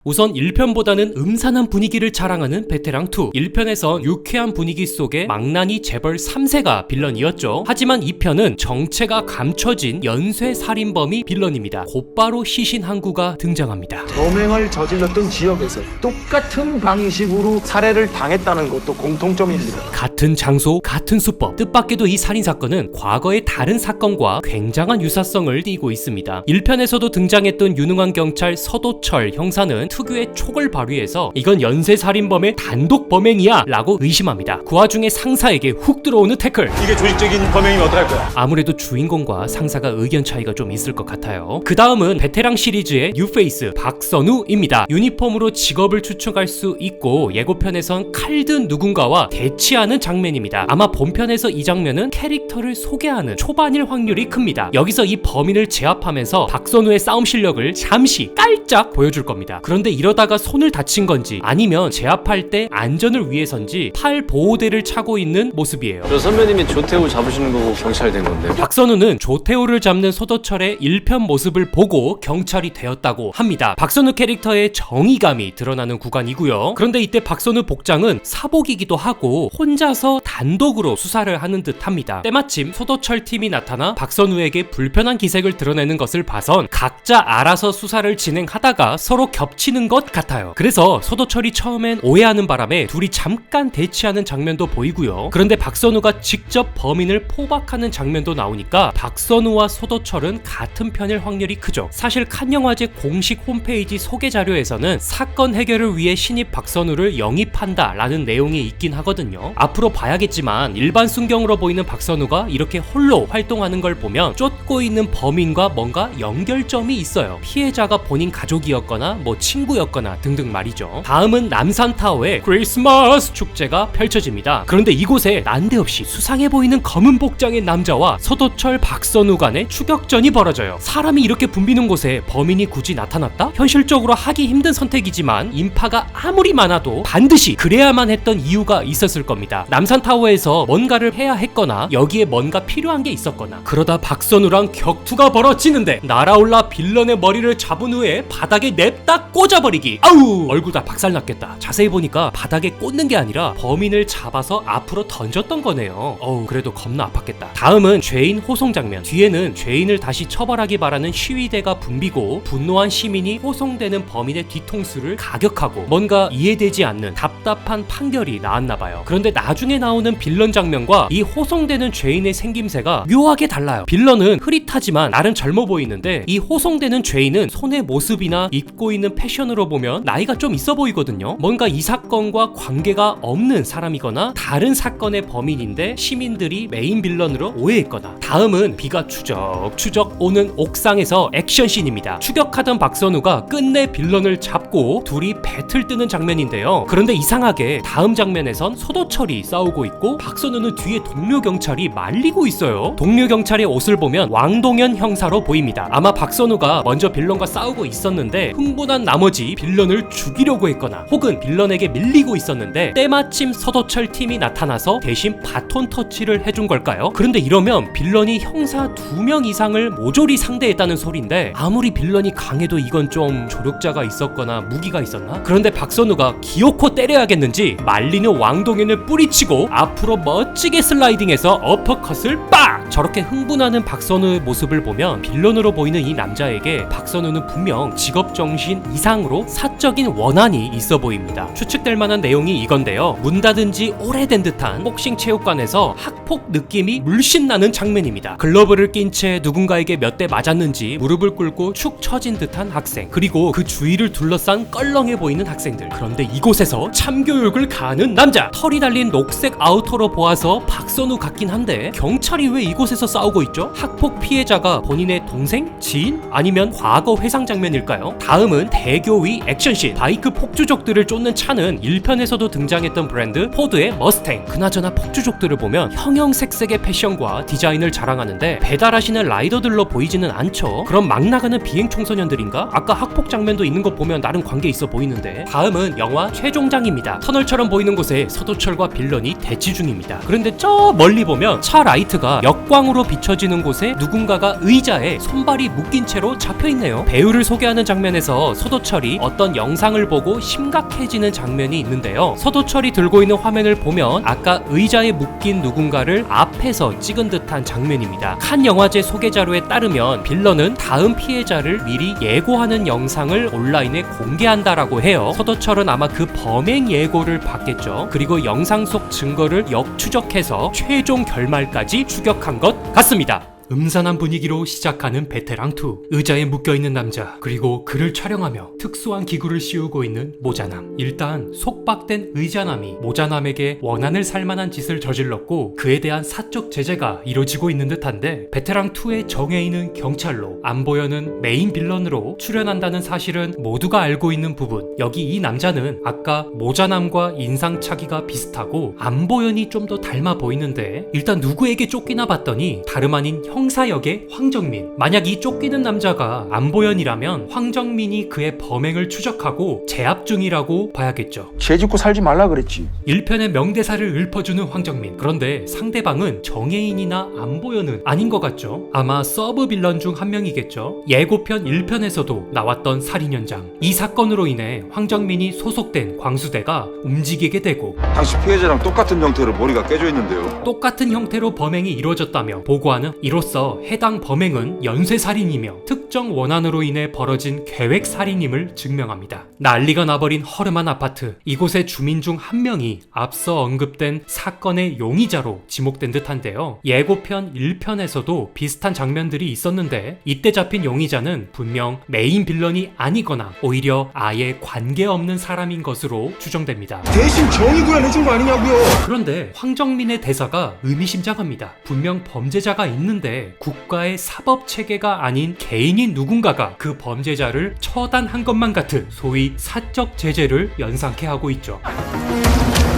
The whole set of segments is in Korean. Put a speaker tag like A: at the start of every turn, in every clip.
A: 우선 1편보다는 음산한 분위기를 자랑하는 베테랑2. 1편에선 유쾌한 분위기 속에 망나니 재벌 3세가 빌런이었죠. 하지만 2편은 정체가 감춰진 연쇄 살인범이 빌런입니다. 곧바로 시신항구가 등장합니다.
B: 범행을 저질렀던 지역에서 똑같은 방식으로 살해를 당했다는 것도 공통점입니다.
A: 같은 장소, 같은 수법. 뜻밖에도 이 살인사건은 과거의 다른 사건과 굉장한 유사성을 띠고 있습니다. 1편에서도 등장했던 유능한 경찰 서도철 형사는 특유의 촉을 발휘해서 이건 연쇄살인범의 단독 범행이야 라고 의심합니다. 그 와중에 상사에게 훅 들어오는 태클.
C: 이게 조직적인 범행이면 어떡할 거야?
A: 아무래도 주인공과 상사가 의견 차이가 좀 있을 것 같아요. 그 다음은 베테랑 시리즈의 뉴페이스 박선우입니다. 유니폼으로 직업을 추측할 수 있고 예고편에선 칼든 누군가와 대치하는 장면입니다. 아마 본편에서 이 장면은 캐릭터를 소개하는 초반일 확률이 큽니다. 여기서 이 범인을 제압하면서 박선우의 싸움 실력을 잠시 깔짝 보여줄 겁니다. 그런데 이러다가 손을 다친 건지 아니면 제압할 때 안전을 위해선지 팔 보호대를 차고 있는 모습이에요.
D: 저 선배님이 조태우 잡으시는 거고 경찰이 된 건데.
A: 박선우는 조태우를 잡는 서도철의 1편 모습을 보고 경찰이 되었다고 합니다. 박선우 캐릭터의 정의감이 드러나는 구간이고요. 그런데 이때 박선우 복장은 사복이기도 하고 혼자서 단독으로 수사를 하는 듯 합니다. 때마침 서도철 팀이 나타나 박선우에게 불편한 기색을 드러내는 것을 봐선 각자 알아서 수사를 진행하다가 서로 겹치는 것 같아요. 그래서 서도철이 처음엔 오해하는 바람에 둘이 잠깐 대치하는 장면도 보이고요. 그런데 박선우가 직접 범인을 포박하는 장면도 나오니까 박선우와 서도철은 같은 편일 확률이 크죠. 사실 칸영화제 공식 홈페이지 소개 자료에서는 사건 해결을 위해 신입 박선우를 영입한다 라는 내용이 있긴 하거든요. 앞으로 봐야겠지만 일반 순경으로 보이는 박선우가 이렇게 홀로 활동하는 걸 보면 쫓고 있는 범인과 뭔가 연결점이 있어요. 피해자가 본인 가족이었거나 뭐 친구였거나 등등 말이죠. 다음은 남산타워의 크리스마스 축제가 펼쳐집니다. 그런데 이곳에 난데없이 수상해 보이는 검은 복장의 남자와 서도철 박선우 간의 추격전이 벌어져요. 사람이 이렇게 붐비는 곳에 범인이 굳이 나타났다? 현실적으로 하기 힘든 선택이지만 인파가 아무리 많아도 반드시 그래야만 했던 이유가 있었을 겁니다. 남산타워에서 뭔가를 해야 했거나 여기에 뭔가 필요한 게 있었거나. 그러다 박선우랑 격투가 벌어지는데 날아올라 빌런의 머리를 잡은 후에 바닥에 냅다 꽂아버리기. 아우! 얼굴 다 박살났겠다. 자세히 보니까 바닥에 꽂는 게 아니라 범인을 잡아서 앞으로 던졌던 거네요. 어우, 그래도 겁나 아팠겠다. 다음은 죄인 호송 장면. 뒤에는 죄인을 다시 처벌하기 바라는 시위대가 붐비고 분노한 시민이 호송되는 범인의 뒤통수를 가격하고 뭔가 이해되지 않는 답답한 판결이 나왔나봐요. 그런데 나중에 나오는 빌런 장면과 이 호송되는 죄인의 생김새가 묘하게 달라요. 빌런은 흐릿하지만 나름 젊어 보이는데 이 호송되는 죄인은 손의 모습이나 입고 있는 패션으로 보면 나이가 좀 있어 보이거든요. 뭔가 이 사건과 관계가 없는 사람이거나 다른 사건의 범인인데 시민들이 메인 빌런으로 오해했거나. 다음은 비가 추적추적 오는 옥상에서 액션씬입니다. 추격하던 박선우가 끝내 빌런을 잡고 둘이 배틀 뜨는 장면인데요. 그런데 이상하게 다음 장면에선 서도철이 싸우고 있고 박선우는 뒤에 동료 경찰이 말리고 있어요. 동료 경찰의 옷을 보면 왕동현 형사로 보입니다. 아마 박선우가 먼저 빌런과 싸우고 있었는데 흥분한 나머지 빌런을 죽이려고 했거나 혹은 빌런에게 밀리고 있었는데 때마침 서도철 팀이 나타나서 대신 바톤 터치를 해준 걸까요? 그런데 이러면 빌런이 형사 2명 이상을 모조리 상대했다는 소린데 아무리 빌런이 강해도 이건 좀 조력자가 있었거나 무기가 있었나? 그런데 박선우가 기어코 때려야겠는지 말리는 왕동현을 뿌리치고 앞으로 멋지게 슬라이딩해서 어퍼컷을 빡! 저렇게 흥분하는 박선우의 모습을 보면 빌런으로 보이는 이 남자에게 박선우는 분명 직업정신 이상으로 사적인 원한이 있어 보입니다. 추측될 만한 내용이 이건데요. 문 닫은 지 오래된 듯한 복싱 체육관에서 학폭 느낌이 물씬 나는 장면입니다. 글러브를 낀 채 누군가에게 몇 대 맞았는지 무릎을 꿇고 축 처진 듯한 학생, 그리고 그 주위를 둘러싼 껄렁해 보이는 학생들. 그런데 이곳에서 참교육을 가하는 남자. 털이 달린 녹색 아우터로 보아서 박선우 같긴 한데 경찰이 왜 이곳에서 싸우고 있죠? 학폭 피해자가 본인의 동생? 지인? 아니면 과거 회상 장면일까요? 다음은 대교 위 액션씬. 바이크 폭주족들을 쫓는 차는 1편에서도 등장했던 브랜드 포드의 머스탱. 그나저나 폭주족들을 보면 형형색색의 패션과 디자인을 자랑하는데 배달하시는 라이더들로 보이지는 않죠. 그럼 막 나가는 비행 청소년들인가? 아까 학폭 장면도 있는 거 보면 나름 관계 있어 보이는데. 다음은 영화 최종장입니다. 터널처럼 보이는 곳에 서도철과 빌런이 대치 중입니다. 그런데 저 멀리 보면 차 라이트가 역광으로 비춰지는 곳에 누군가가 의자에 손발이 묶인 채로 잡혀있네요. 배우를 소개하는 장면에서 서도철 서도철이 어떤 영상을 보고 심각해지는 장면이 있는데요. 서도철이 들고 있는 화면을 보면 아까 의자에 묶인 누군가를 앞에서 찍은 듯한 장면입니다. 칸 영화제 소개자료에 따르면 빌런은 다음 피해자를 미리 예고하는 영상을 온라인에 공개한다라고 해요. 서도철은 아마 그 범행 예고를 받겠죠. 그리고 영상 속 증거를 역추적해서 최종 결말까지 추격한 것 같습니다. 음산한 분위기로 시작하는 베테랑2. 의자에 묶여있는 남자, 그리고 그를 촬영하며 특수한 기구를 씌우고 있는 모자남. 일단 속박된 의자남이 모자남에게 원한을 살만한 짓을 저질렀고 그에 대한 사적 제재가 이루어지고 있는 듯한데, 베테랑2의 정혜인은 경찰로, 안보현은 메인 빌런으로 출연한다는 사실은 모두가 알고 있는 부분. 여기 이 남자는 아까 모자남과 인상차기가 비슷하고 안보현이 좀 더 닮아 보이는데, 일단 누구에게 쫓기나 봤더니 다름 아닌 형사 역의 황정민. 만약 이 쫓기는 남자가 안보현이라면 황정민이 그의 범행을 추적하고 제압 중이라고 봐야겠죠.
B: 죄 짓고 살지 말라 그랬지.
A: 1편의 명대사를 읊어주는 황정민. 그런데 상대방은 정혜인이나 안보현은 아닌 것 같죠. 아마 서브 빌런 중 한 명이겠죠. 예고편 1편에서도 나왔던 살인 현장. 이 사건으로 인해 황정민이 소속된 광수대가 움직이게 되고,
E: 당시 피해자랑 똑같은 형태로 머리가 깨져 있는데요.
A: 똑같은 형태로 범행이 이루어졌다며 보고하는, 이로써 해당 범행은 연쇄살인이며 특정 원한으로 인해 벌어진 계획살인임을 증명합니다. 난리가 나버린 허름한 아파트. 이곳의 주민 중 한 명이 앞서 언급된 사건의 용의자로 지목된 듯한데요. 예고편 1편에서도 비슷한 장면들이 있었는데, 이때 잡힌 용의자는 분명 메인 빌런이 아니거나 오히려 아예 관계없는 사람인 것으로 추정됩니다.
B: 대신 정의 구현해준 거 아니냐고요.
A: 그런데 황정민의 대사가 의미심장합니다. 분명 범죄자가 있는데 국가의 사법 체계가 아닌 개인인 누군가가 그 범죄자를 처단한 것만 같은 소위 사적 제재를 연상케 하고 있죠.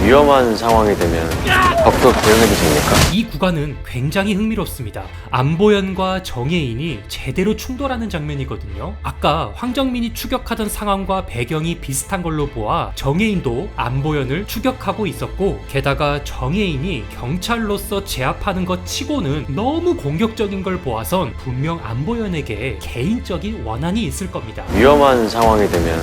D: 위험한 상황이 되면 적극 대응해도 됩니까?
A: 이 구간은 굉장히 흥미롭습니다. 안보현과 정혜인이 제대로 충돌하는 장면이거든요. 아까 황정민이 추격하던 상황과 배경이 비슷한 걸로 보아 정혜인도 안보현을 추격하고 있었고, 게다가 정혜인이 경찰로서 제압하는 것 치고는 너무 공격적인 걸 보아선 분명 안보현에게 개인적인 원한이 있을 겁니다.
D: 위험한 상황이 되면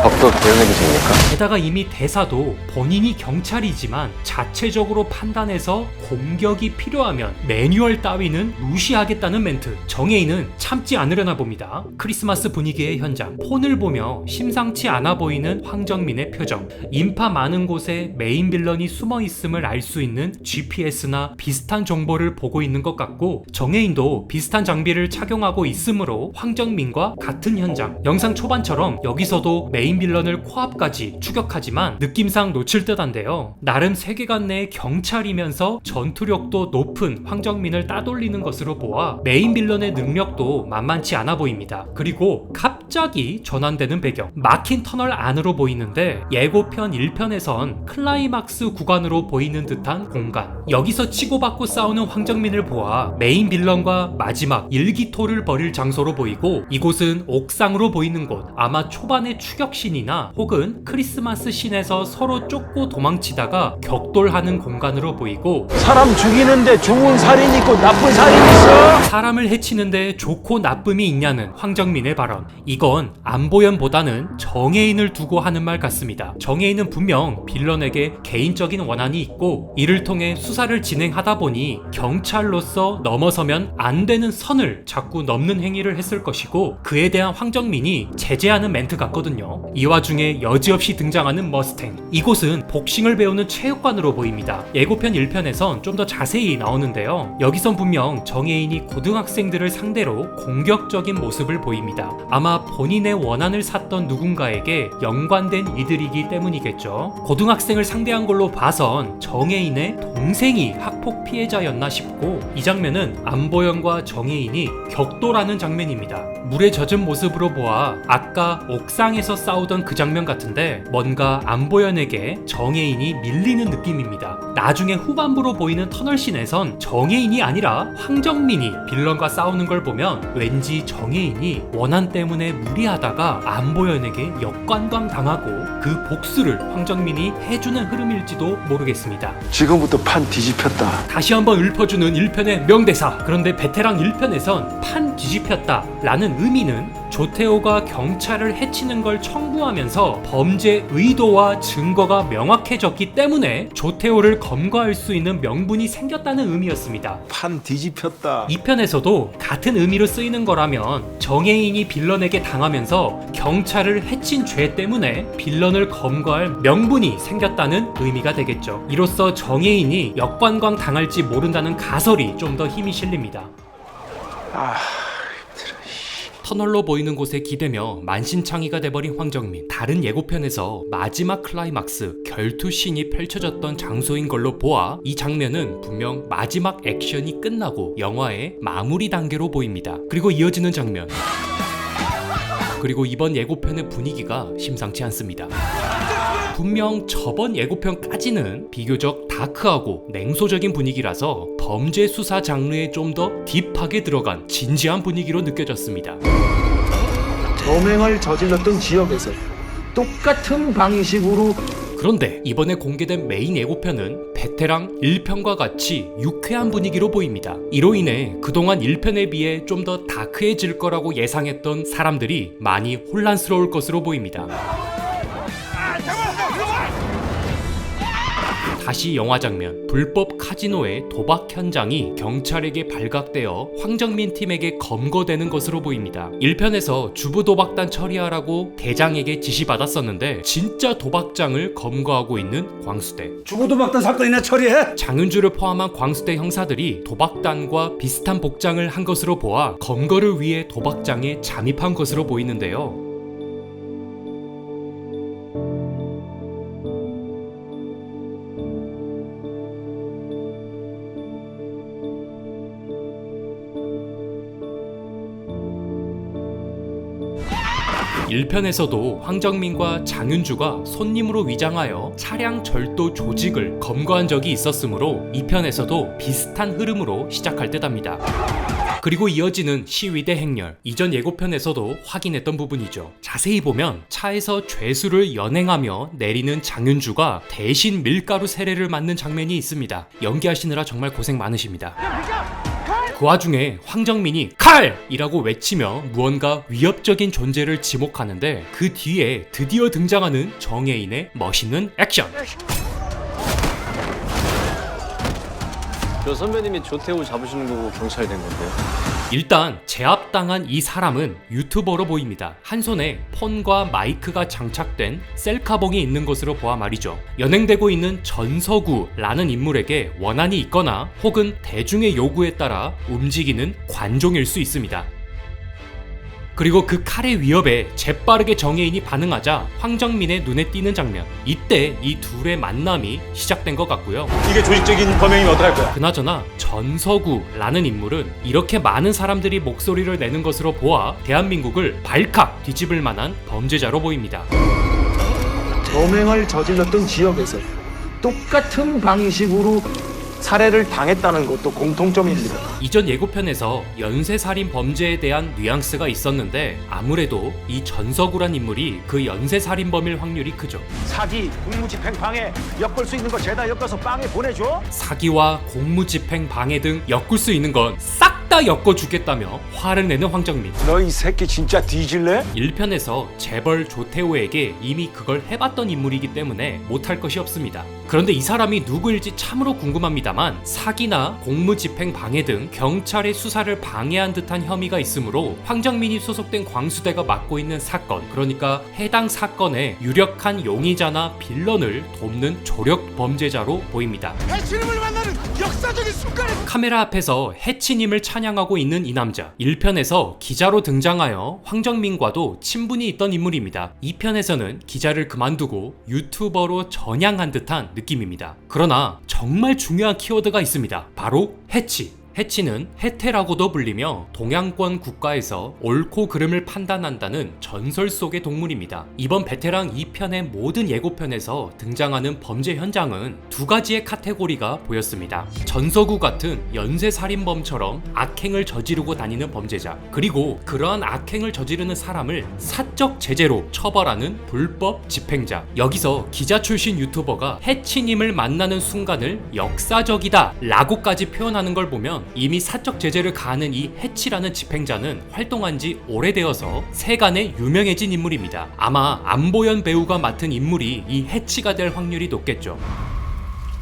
D: 적극 대응해도 됩니까?
A: 게다가 이미 대사도 본인이 경찰이지만 자체적으로 판단해서 공격이 필요하면 매뉴얼 따위는 무시하겠다는 멘트. 정혜인은 참지 않으려나 봅니다. 크리스마스 분위기의 현장. 폰을 보며 심상치 않아 보이는 황정민의 표정. 인파 많은 곳에 메인 빌런이 숨어 있음을 알 수 있는 GPS나 비슷한 정보를 보고 있는 것 같고, 정혜인도 비슷한 장비를 착용하고 있으므로 황정민과 같은 현장. 영상 초반처럼 여기서도 메인 빌런을 코앞까지 추격하지만 느낌상 놓칠 듯한데요. 나름 세계관 내의 경찰이면서 전투력도 높은 황정민을 따돌리는 것으로 보아 메인 빌런의 능력도 만만치 않아 보입니다. 그리고 갑자기 전환되는 배경. 막힌 터널 안으로 보이는데 예고편 1편에선 클라이막스 구간으로 보이는 듯한 공간. 여기서 치고받고 싸우는 황정민을 보아 메인 빌런과 마지막 일기토를 벌일 장소로 보이고, 이곳은 옥상으로 보이는 곳. 아마 초반의 추격신이나 혹은 크리스마스 씬에서 서로 쫓고 도망치다가 격돌하는 공간으로 보이고,
B: 사람 죽이는데 좋은 살인 있고 나쁜 살인 있어.
A: 사람을 해치는데 좋고 나쁨이 있냐는 황정민의 발언. 이건 안보현보다는 정혜인을 두고 하는 말 같습니다. 정혜인은 분명 빌런에게 개인적인 원한이 있고, 이를 통해 수사를 진행하다 보니 경찰로서 넘어서면 안 되는 선을 자꾸 넘는 행위를 했을 것이고, 그에 대한 황정민이 제재하는 멘트 같거든요. 이 와중에 여지없이 등장하는 머스탱. 이곳은 복싱을 배우는 체육관으로 보입니다. 예고편 1편에선 좀 더 자세히 나오는데요. 여기선 분명 정혜인이 고등학생들을 상대로 공격적인 모습을 보입니다. 아마 본인의 원한을 샀던 누군가에게 연관된 이들이기 때문이겠죠. 고등학생을 상대한 걸로 봐선 정혜인의 동생이 학폭 피해자였나 싶고, 이 장면은 안보현과 정혜인이 격돌하는 장면입니다. 물에 젖은 모습으로 보아 아까 옥상에서 싸우던 그 장면 같은데, 뭔가 안보현에게 정혜인이 밀리는 느낌입니다. 나중에 후반부로 보이는 터널씬에선 정혜인이 아니라 황정민이 빌런과 싸우는 걸 보면 왠지 정혜인이 원한 때문에 무리하다가 안보현에게 역관광 당하고 그 복수를 황정민이 해주는 흐름일지도 모르겠습니다.
B: 지금부터 판 뒤집혔다.
A: 다시 한번 읊어주는 1편의 명대사. 그런데 베테랑 1편에선 판 뒤집혔다 라는 의미는 조태호가 경찰을 해치는 걸 청구하면서 범죄 의도와 증거가 명확해졌기 때문에 조태호를 검거할 수 있는 명분이 생겼다는 의미였습니다.
C: 판 뒤집혔다.
A: 이 편에서도 같은 의미로 쓰이는 거라면 정혜인이 빌런에게 당하면서 경찰을 해친 죄 때문에 빌런을 검거할 명분이 생겼다는 의미가 되겠죠. 이로써 정혜인이 역관광 당할지 모른다는 가설이 좀 더 힘이 실립니다. 터널로 보이는 곳에 기대며 만신창이가 돼버린 황정민. 다른 예고편에서 마지막 클라이막스 결투씬이 펼쳐졌던 장소인 걸로 보아 이 장면은 분명 마지막 액션이 끝나고 영화의 마무리 단계로 보입니다. 그리고 이어지는 장면, 그리고 이번 예고편의 분위기가 심상치 않습니다. 분명 저번 예고편까지는 비교적 다크하고 냉소적인 분위기라서 범죄 수사 장르에 좀 더 딥하게 들어간 진지한 분위기로 느껴졌습니다.
B: 범행을 저질렀던 지역에서 똑같은 방식으로.
A: 그런데 이번에 공개된 메인 예고편은 베테랑 1편과 같이 유쾌한 분위기로 보입니다. 이로 인해 그동안 1편에 비해 좀 더 다크해질 거라고 예상했던 사람들이 많이 혼란스러울 것으로 보입니다. 다시 영화 장면, 불법 카지노의 도박 현장이 경찰에게 발각되어 황정민 팀에게 검거되는 것으로 보입니다. 1편에서 주부 도박단 처리하라고 대장에게 지시받았었는데 진짜 도박장을 검거하고 있는 광수대.
C: 주고도박단 사건이나 처리해.
A: 장윤주를 포함한 광수대 형사들이 도박단과 비슷한 복장을 한 것으로 보아 검거를 위해 도박장에 잠입한 것으로 보이는데요. (1편에서도) 황정민과 장윤주가 손님으로 위장하여 차량 절도 조직을 검거한 적이 있었으므로 2편에서도 비슷한 흐름으로 시작할 듯합니다. 그리고 이어지는 시위대 행렬, 이전 예고편에서도 확인했던 부분이죠. 자세히 보면 차에서 죄수를 연행하며 내리는 장윤주가 대신 밀가루 세례를 맞는 장면이 있습니다. 연기하시느라 정말 고생 많으십니다. 그 와중에 황정민이 칼이라고 외치며 무언가 위협적인 존재를 지목하는데 그 뒤에 드디어 등장하는 정혜인의 멋있는 액션.
D: 저 선배님이 조태호 잡으시는 거고 경찰 된 건데요.
A: 일단 제압당한 이 사람은 유튜버로 보입니다. 한 손에 폰과 마이크가 장착된 셀카봉이 있는 것으로 보아 말이죠. 연행되고 있는 전서구라는 인물에게 원한이 있거나 혹은 대중의 요구에 따라 움직이는 관종일 수 있습니다. 그리고 그 칼의 위협에 재빠르게 정혜인이 반응하자 황정민의 눈에 띄는 장면, 이때 이 둘의 만남이 시작된 것 같고요.
C: 이게 조직적인 범행이면 어떡할 거야?
A: 그나저나 전서구라는 인물은 이렇게 많은 사람들이 목소리를 내는 것으로 보아 대한민국을 발칵 뒤집을 만한 범죄자로 보입니다.
B: 범행을 저질렀던 지역에서 똑같은 방식으로 살해를 당했다는 것도 공통점입니다.
A: 이전 예고편에서 연쇄살인 범죄에 대한 뉘앙스가 있었는데 아무래도 이 전서구란 인물이 그 연쇄살인범일 확률이 크죠.
F: 사기, 공무집행 방해, 엮을 수 있는 거 죄다 엮어서 빵에 보내줘?
A: 사기와 공무집행 방해 등 엮을 수 있는 건 싹 다 엮어주겠다며 화를 내는 황정민.
F: 너 이 새끼 진짜 뒤질래?
A: 1편에서 재벌 조태호에게 이미 그걸 해봤던 인물이기 때문에 못할 것이 없습니다. 그런데 이 사람이 누구일지 참으로 궁금합니다만 사기나 공무집행 방해 등 경찰의 수사를 방해한 듯한 혐의가 있으므로 황정민이 소속된 광수대가 맡고 있는 사건, 그러니까 해당 사건의 유력한 용의자나 빌런을 돕는 조력 범죄자로 보입니다.
F: 해치님을 만나는 역사적인 순간에
A: 카메라 앞에서 해치님을 찬양하고 있는 이 남자, 1편에서 기자로 등장하여 황정민과도 친분이 있던 인물입니다. 2편에서는 기자를 그만두고 유튜버로 전향한 듯한 느낌입니다. 그러나 정말 중요한 키워드가 있습니다. 바로 해치. 해치는 해태라고도 불리며 동양권 국가에서 옳고 그름을 판단한다는 전설 속의 동물입니다. 이번 베테랑 2편의 모든 예고편에서 등장하는 범죄 현장은 두 가지의 카테고리가 보였습니다. 전서구 같은 연쇄살인범처럼 악행을 저지르고 다니는 범죄자, 그리고 그러한 악행을 저지르는 사람을 사적 사적 제재로 처벌하는 불법 집행자. 여기서 기자 출신 유튜버가 해치님을 만나는 순간을 역사적이다 라고까지 표현하는 걸 보면 이미 사적 제재를 가하는 이 해치라는 집행자는 활동한 지 오래되어서 세간에 유명해진 인물입니다. 아마 안보현 배우가 맡은 인물이 이 해치가 될 확률이 높겠죠.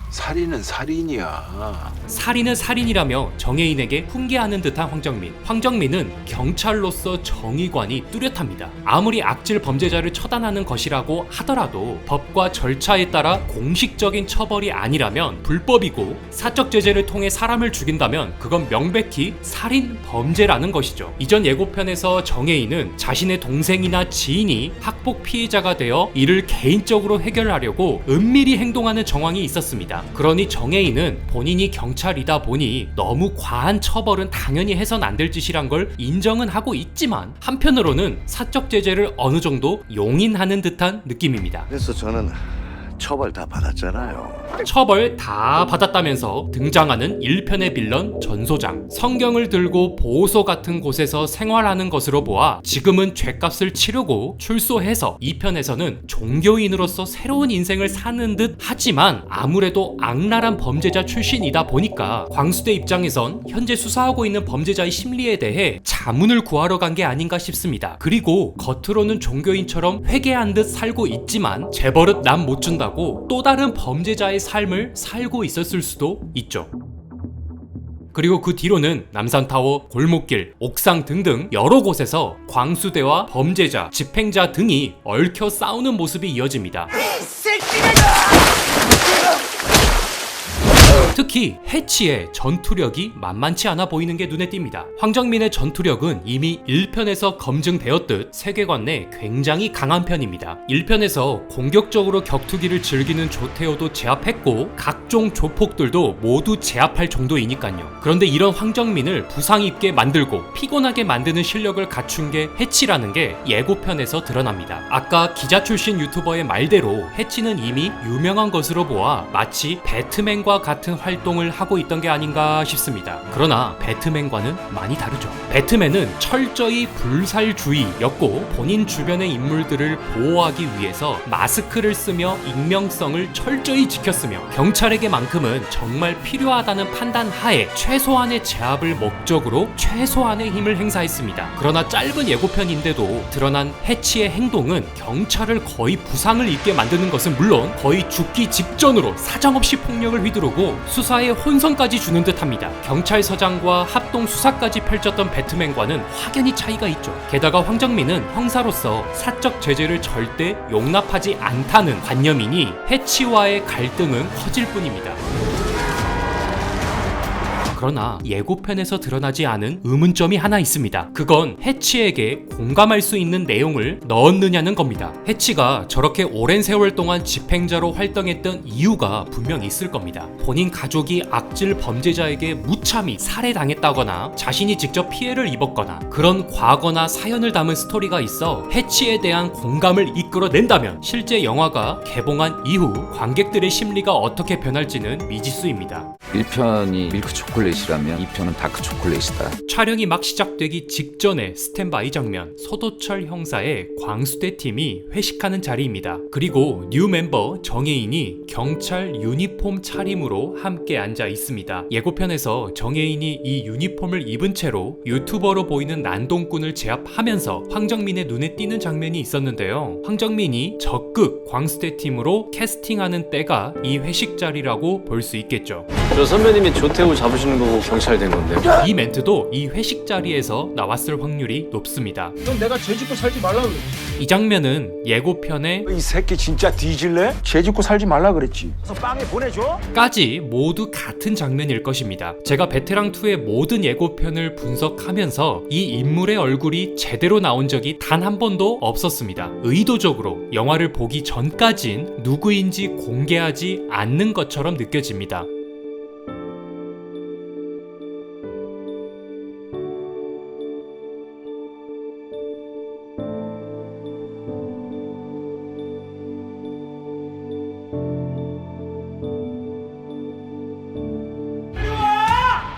G: 살인은 살인이야.
A: 살인은 살인이라며 정혜인에게 훈계하는 듯한 황정민. 황정민은 경찰로서 정의관이 뚜렷합니다. 아무리 악질 범죄자를 처단하는 것이라고 하더라도 법과 절차에 따라 공식적인 처벌이 아니라면 불법이고, 사적 제재를 통해 사람을 죽인다면 그건 명백히 살인 범죄라는 것이죠. 이전 예고편에서 정혜인은 자신의 동생이나 지인이 학폭 피해자가 되어 이를 개인적으로 해결하려고 은밀히 행동하는 정황이 있었습니다. 그러니 정혜인은 본인이 경찰이다 보니 너무 과한 처벌은 당연히 해선 안 될 짓이란 걸 인정은 하고 있지만, 한편으로는 사적 제재를 어느 정도 용인하는 듯한 느낌입니다.
G: 그래서 저는 처벌 다 받았잖아요.
A: 처벌 다 받았다면서 등장하는 1편의 빌런 전소장. 성경을 들고 보호소 같은 곳에서 생활하는 것으로 보아 지금은 죗값을 치르고 출소해서 2편에서는 종교인으로서 새로운 인생을 사는 듯 하지만, 아무래도 악랄한 범죄자 출신이다 보니까 광수대 입장에선 현재 수사하고 있는 범죄자의 심리에 대해 자문을 구하러 간 게 아닌가 싶습니다. 그리고 겉으로는 종교인처럼 회개한 듯 살고 있지만 재벌은 남 못 준다고 또 다른 범죄자의 삶을 살고 있었을 수도 있죠. 그리고 그 뒤로는 남산타워, 골목길, 옥상 등등 여러 곳에서 광수대와 범죄자, 집행자 등이 얽혀 싸우는 모습이 이어집니다. 특히 해치의 전투력이 만만치 않아 보이는 게 눈에 띕니다. 황정민의 전투력은 이미 1편에서 검증되었듯 세계관 내 굉장히 강한 편입니다. 1편에서 공격적으로 격투기를 즐기는 조태호도 제압했고 각종 조폭들도 모두 제압할 정도이니까요. 그런데 이런 황정민을 부상 입게 만들고 피곤하게 만드는 실력을 갖춘 게 해치라는 게 예고편에서 드러납니다. 아까 기자 출신 유튜버의 말대로 해치는 이미 유명한 것으로 보아 마치 배트맨과 같은 활동을 하고 있던 게 아닌가 싶습니다. 그러나 배트맨과는 많이 다르죠. 배트맨은 철저히 불살주의였고 본인 주변의 인물들을 보호하기 위해서 마스크를 쓰며 익명성을 철저히 지켰으며, 경찰에게만큼은 정말 필요하다는 판단 하에 최소한의 제압을 목적으로 최소한의 힘을 행사했습니다. 그러나 짧은 예고편인데도 드러난 해치의 행동은 경찰을 거의 부상을 입게 만드는 것은 물론 거의 죽기 직전으로 사정없이 폭력을 휘두르고 수사에 혼선까지 주는 듯합니다. 경찰서장과 합동 수사까지 펼쳤던 배트맨과는 확연히 차이가 있죠. 게다가 황정민은 형사로서 사적 제재를 절대 용납하지 않다는 관념이니 해치와의 갈등은 커질 뿐입니다. 그러나 예고편에서 드러나지 않은 의문점이 하나 있습니다. 그건 해치에게 공감할 수 있는 내용을 넣었느냐는 겁니다. 해치가 저렇게 오랜 세월 동안 집행자로 활동했던 이유가 분명 있을 겁니다. 본인 가족이 악질 범죄자에게 무참히 살해당했다거나 자신이 직접 피해를 입었거나 그런 과거나 사연을 담은 스토리가 있어 해치에 대한 공감을 이끌어낸다면 실제 영화가 개봉한 이후 관객들의 심리가 어떻게 변할지는 미지수입니다.
H: 1편이 밀크 초콜릿이라면 2편은 다크 초콜릿이다.
A: 촬영이 막 시작되기 직전에 스탠바이 장면, 서도철 형사의 광수대 팀이 회식하는 자리입니다. 그리고 뉴 멤버 정혜인이 경찰 유니폼 차림으로 함께 앉아 있습니다. 예고편에서 정혜인이 이 유니폼을 입은 채로 유튜버로 보이는 난동꾼을 제압하면서 황정민의 눈에 띄는 장면이 있었는데요. 황정민이 적극 광수대 팀으로 캐스팅하는 때가 이 회식 자리라고 볼 수 있겠죠.
D: 저 선배님이 조태우 잡으시는 거고 경찰 된 건데.
A: 이 멘트도 이 회식 자리에서 나왔을 확률이 높습니다.
B: 넌 내가 죄 짓고 살지 말라 그랬지.
A: 이 장면은 예고편에
F: 이 새끼 진짜 뒤질래?
B: 죄 짓고 살지 말라 그랬지.
F: 그래서 빵에 보내줘?
A: 까지 모두 같은 장면일 것입니다. 제가 베테랑2의 모든 예고편을 분석하면서 이 인물의 얼굴이 제대로 나온 적이 단 한 번도 없었습니다. 의도적으로 영화를 보기 전까진 누구인지 공개하지 않는 것처럼 느껴집니다.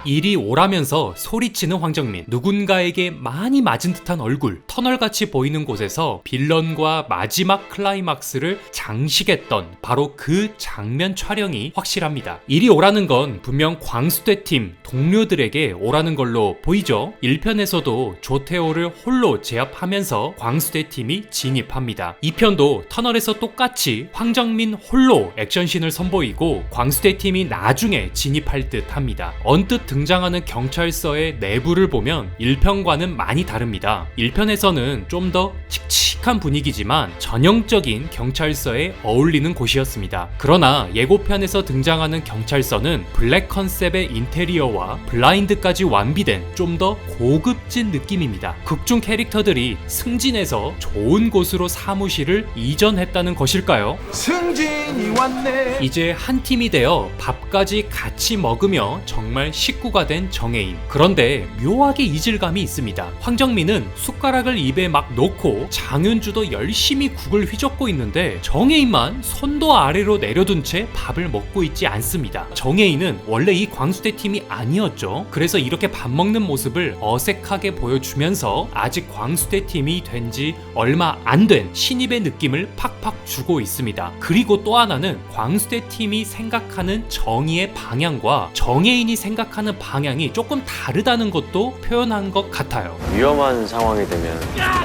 A: 이리 오라면서 소리치는 황정민, 누군가에게 많이 맞은 듯한 얼굴, 터널같이 보이는 곳에서 빌런과 마지막 클라이막스를 장식했던 바로 그 장면 촬영이 확실합니다. 이리 오라는 건 분명 광수대 팀 동료들에게 오라는 걸로 보이죠. 1편에서도 조태호를 홀로 제압하면서 광수대 팀이 진입합니다. 2편도 터널에서 똑같이 황정민 홀로 액션씬을 선보이고 광수대 팀이 나중에 진입할 듯 합니다. 언뜻 등장하는 경찰서의 내부를 보면 1편과는 많이 다릅니다. 1편에서는 좀 더 칙칙한 분위기지만 전형적인 경찰서에 어울리는 곳이었습니다. 그러나 예고편에서 등장하는 경찰서는 블랙 컨셉의 인테리어와 블라인드까지 완비된 좀 더 고급진 느낌입니다. 극중 캐릭터들이 승진해서 좋은 곳으로 사무실을 이전했다는 것일까요?
B: 승진이 왔네.
A: 이제 한 팀이 되어 밥까지 같이 먹으며 정말 식구가 된 정혜인. 그런데 묘하게 이질감이 있습니다. 황정민은 숟가락을 입에 막 넣고 장윤주도 열심히 국을 휘젓고 있는데 정혜인만 손도 아래로 내려둔 채 밥을 먹고 있지 않습니다. 정혜인은 원래 이 광수대 팀이 아니었죠. 그래서 이렇게 밥 먹는 모습을 어색하게 보여주면서 아직 광수대 팀이 된 지 얼마 안 된 신입의 느낌을 팍팍 주고 있습니다. 그리고 또 하나는 광수대 팀이 생각하는 정의의 방향과 정혜인이 생각하는 방향이 조금 다르다는 것도 표현한 것 같아요.
D: 위험한 상황이 되면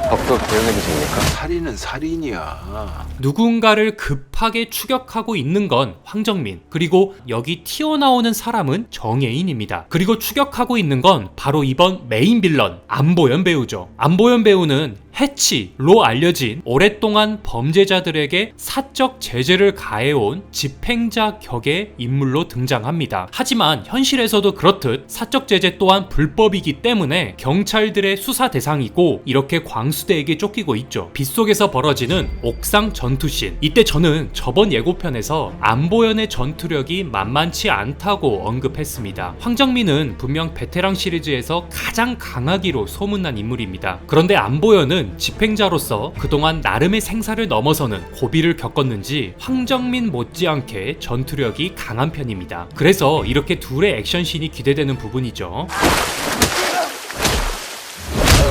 D: 적극 대응해도 됩니까?
G: 살인은 살인이야.
A: 누군가를 급하게 추격하고 있는 건 황정민, 그리고 여기 튀어나오는 사람은 정혜인입니다. 그리고 추격하고 있는 건 바로 이번 메인 빌런 안보현 배우죠. 안보현 배우는 해치로 알려진 오랫동안 범죄자들에게 사적 제재를 가해온 집행자 격의 인물로 등장합니다. 하지만 현실에서도 그렇듯 사적 제재 또한 불법이기 때문에 경찰들의 수사 대상이고 이렇게 광수대에게 쫓기고 있죠. 빗속에서 벌어지는 옥상 전투씬. 이때 저는 저번 예고편에서 안보현의 전투력이 만만치 않다고 언급했습니다. 황정민은 분명 베테랑 시리즈에서 가장 강하기로 소문난 인물입니다. 그런데 안보현은 집행자로서 그동안 나름의 생사를 넘어서는 고비를 겪었는지 황정민 못지않게 전투력이 강한 편입니다. 그래서 이렇게 둘의 액션씬이 기대되는 부분이죠.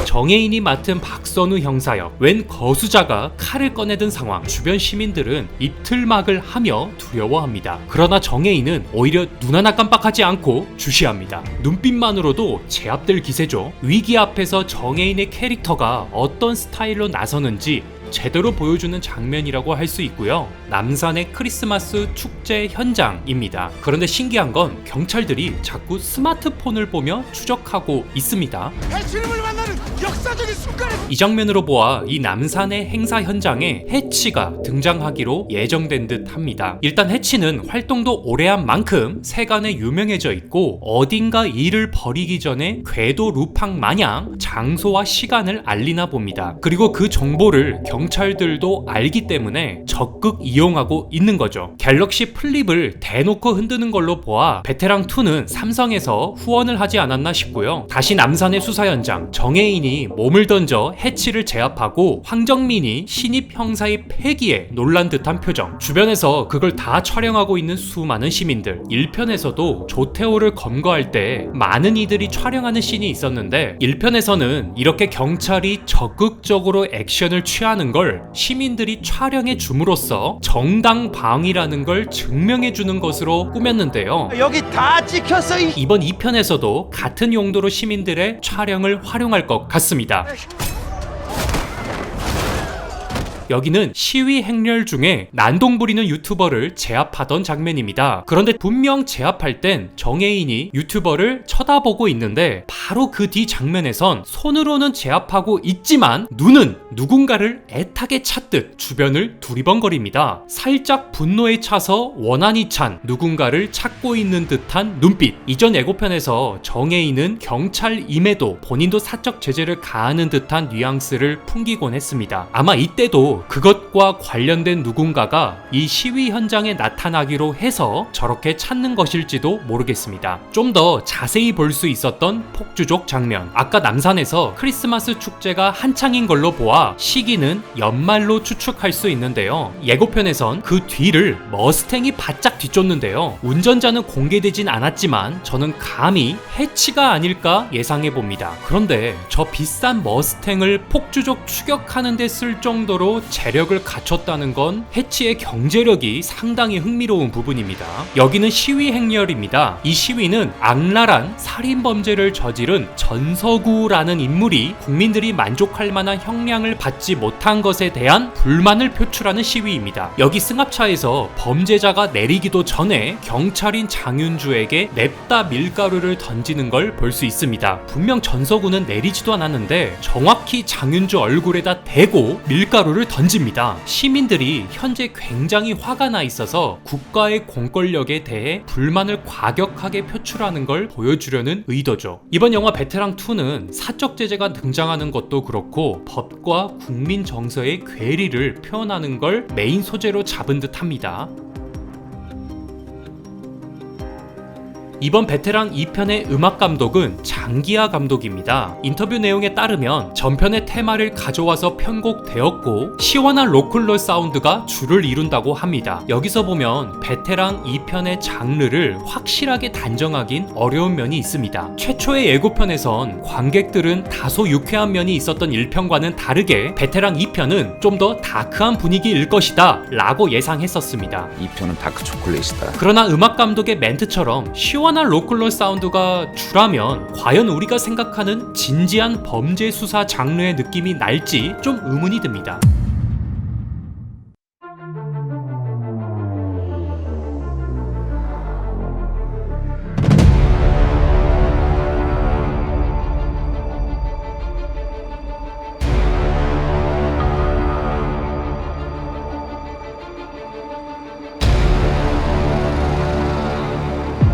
A: 정혜인이 맡은 박선우 형사역, 웬 거수자가 칼을 꺼내든 상황. 주변 시민들은 입틀막을 하며 두려워합니다. 그러나 정혜인은 오히려 눈 하나 깜빡하지 않고 주시합니다. 눈빛만으로도 제압될 기세죠. 위기 앞에서 정혜인의 캐릭터가 어떤 스타일로 나서는지 제대로 보여주는 장면이라고 할 수 있고요. 남산의 크리스마스 축제 현장입니다. 그런데 신기한 건 경찰들이 자꾸 스마트폰을 보며 추적하고 있습니다.
F: 해치림을 만나는 역사적인 순간에
A: 이 장면으로 보아 이 남산의 행사 현장에 해치가 등장하기로 예정된 듯 합니다. 일단 해치는 활동도 오래 한 만큼 세간에 유명해져 있고 어딘가 일을 벌이기 전에 궤도 루팡 마냥 장소와 시간을 알리나 봅니다. 그리고 그 정보를 경찰들도 알기 때문에 적극 이용하고 있는 거죠. 갤럭시 플립을 대놓고 흔드는 걸로 보아 베테랑2는 삼성에서 후원을 하지 않았나 싶고요. 다시 남산의 수사 현장, 정혜인이 몸을 던져 해치를 제압하고 황정민이 신입 형사의 패기에 놀란 듯한 표정. 주변에서 그걸 다 촬영하고 있는 수많은 시민들. 1편에서도 조태호를 검거할 때 많은 이들이 촬영하는 씬이 있었는데 1편에서는 이렇게 경찰이 적극적으로 액션을 취하는 걸 시민들이 촬영해 줌으로써 정당방위라는 걸 증명해 주는 것으로 꾸몄는데요.
F: 여기 다 찍혔어.
A: 이번 2편에서도 같은 용도로 시민들의 촬영을 활용할 것 같습니다. 여기는 시위 행렬 중에 난동 부리는 유튜버를 제압하던 장면입니다. 그런데 분명 제압할 땐 정혜인이 유튜버를 쳐다보고 있는데 바로 그 뒤 장면에선 손으로는 제압하고 있지만 눈은 누군가를 애타게 찾듯 주변을 두리번거립니다. 살짝 분노에 차서 원한이 찬 누군가를 찾고 있는 듯한 눈빛. 이전 예고편에서 정혜인은 경찰임에도 본인도 사적 제재를 가하는 듯한 뉘앙스를 풍기곤 했습니다. 아마 이때도 아마도 그것과 관련된 누군가가 이 시위 현장에 나타나기로 해서 저렇게 찾는 것일지도 모르겠습니다. 좀 더 자세히 볼 수 있었던 폭주족 장면. 아까 남산에서 크리스마스 축제가 한창인 걸로 보아 시기는 연말로 추측할 수 있는데요. 예고편에선 그 뒤를 머스탱이 바짝 뒤쫓는데요. 운전자는 공개되진 않았지만 저는 감히 해치가 아닐까 예상해봅니다. 그런데 저 비싼 머스탱을 폭주족 추격하는 데 쓸 정도로 재력을 갖췄다는 건 해치의 경제력이 상당히 흥미로운 부분입니다. 여기는 시위 행렬입니다. 이 시위는 악랄한 살인범죄를 저지른 전서구라는 인물이 국민들이 만족할 만한 형량을 받지 못한 것에 대한 불만을 표출하는 시위입니다. 여기 승합차에서 범죄자가 내리기도 전에 경찰인 장윤주에게 냅다 밀가루를 던지는 걸 볼 수 있습니다. 분명 전서구는 내리지도 않았는데 정확히 장윤주 얼굴에다 대고 밀가루를 던집니다. 시민들이 현재 굉장히 화가 나 있어서 국가의 공권력에 대해 불만을 과격하게 표출하는 걸 보여주려는 의도죠. 이번 영화 베테랑2는 사적 제재가 등장하는 것도 그렇고 법과 국민 정서의 괴리를 표현하는 걸 메인 소재로 잡은 듯 합니다. 이번 베테랑 2편의 음악 감독은 장기하 감독입니다. 인터뷰 내용에 따르면 전편의 테마를 가져와서 편곡되었고 시원한 로큰롤 사운드가 주를 이룬다고 합니다. 여기서 보면 베테랑 2편의 장르를 확실하게 단정하긴 어려운 면이 있습니다. 최초의 예고편에선 관객들은 다소 유쾌한 면이 있었던 1편과는 다르게 베테랑 2편은 좀 더 다크한 분위기일 것이다 라고 예상했었습니다.
H: 이 편은 다크 초콜릿이다.
A: 그러나 음악 감독의 멘트처럼 시원한 로컬러 사운드가 주라면 과연 우리가 생각하는 진지한 범죄 수사 장르의 느낌이 날지 좀 의문이 듭니다.